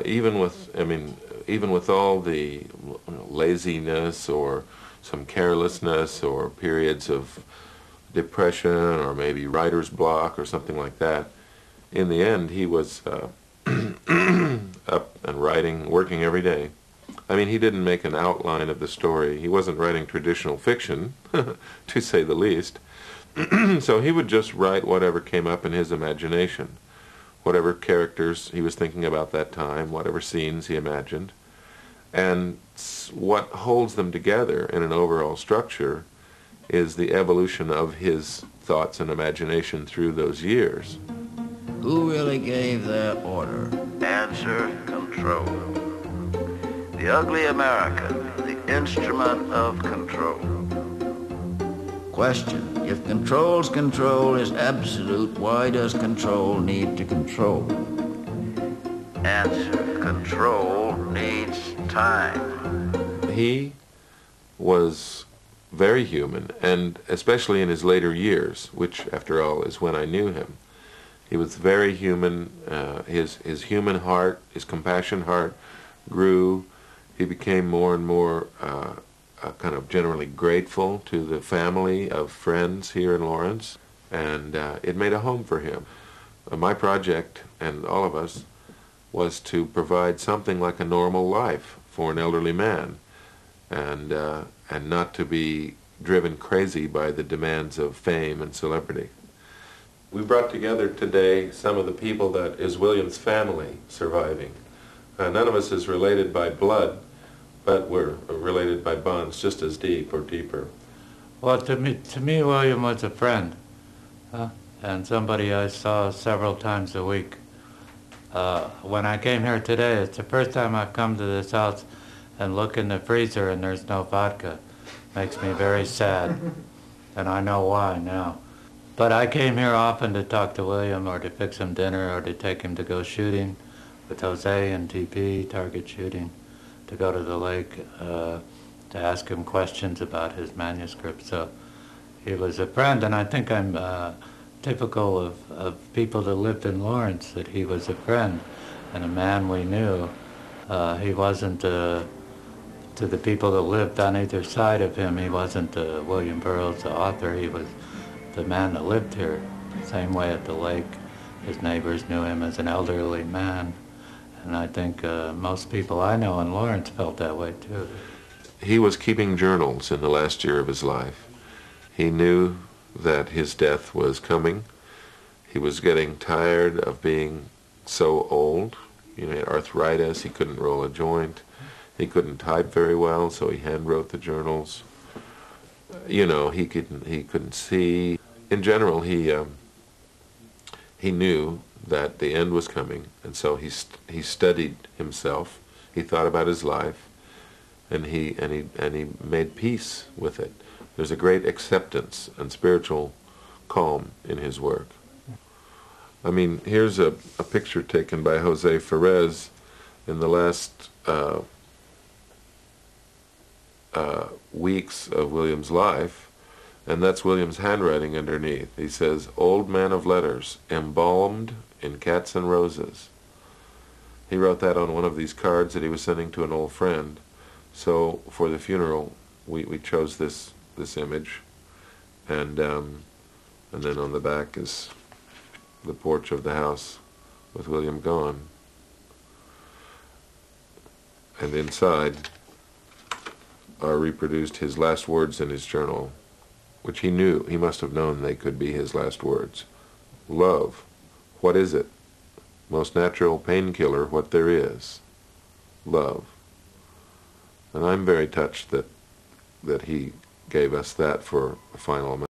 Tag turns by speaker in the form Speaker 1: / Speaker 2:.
Speaker 1: Even with, even with all the laziness or some carelessness or periods of depression or maybe writer's block or something like that, in the end he was up and writing, working every day. He didn't make an outline of the story. He wasn't writing traditional fiction, to say the least. So he would just write whatever came up in his imagination, whatever characters he was thinking about that time, whatever scenes he imagined. And what holds them together in an overall structure is the evolution of his thoughts and imagination through those years.
Speaker 2: Who really gave that order?
Speaker 3: Answer, control. The ugly American, the instrument of control.
Speaker 2: Question. If control's control is absolute, why does control need to control?
Speaker 3: Answer, control needs time.
Speaker 1: He was very human, and especially in his later years, which after all is when I knew him. He was very human. His human heart, his compassion heart grew. He became more and more kind of generally grateful to the family of friends here in Lawrence, and it made a home for him. My project, and all of us, was to provide something like a normal life for an elderly man, and not to be driven crazy by the demands of fame and celebrity. We brought together today some of the people that is William's family surviving. None of us is related by blood, but we're related by bonds just as deep or deeper.
Speaker 4: Well, to me, William was a friend, and somebody I saw several times a week. When I came here today, it's the first time I've come to this house and look in the freezer and there's no vodka. Makes me very sad, and I know why now. But I came here often to talk to William or to fix him dinner or to take him to go shooting with Jose and TP, target shooting, to go to the lake, to ask him questions about his manuscript. So he was a friend, and I think I'm typical of people that lived in Lawrence, that he was a friend and a man we knew. He wasn't, to the people that lived on either side of him, he wasn't William Burroughs, the author. He was the man that lived here. Same way at the lake. His neighbors knew him as an elderly man. And I think most people I know in Lawrence felt that way too.
Speaker 1: He was keeping journals in the last year of his life. He knew that his death was coming. He was getting tired of being so old. He had arthritis, he couldn't roll a joint, he couldn't type very well, so he hand wrote the journals. He couldn't see. In general, he knew that the end was coming, and so he studied himself. He thought about his life, and he made peace with it. There's a great acceptance and spiritual calm in his work. Here's a picture taken by Jose Ferez in the last weeks of William's life, and that's William's handwriting underneath. He says, "Old man of letters, embalmed in cats and roses." He wrote that on one of these cards that he was sending to an old friend. So for the funeral, we chose this image, and then on the back is the porch of the house with William gone, and inside are reproduced his last words in his journal, which he knew, he must have known they could be his last words. "Love, what is it? Most natural painkiller, what there is. Love." And I'm very touched that he gave us that for a final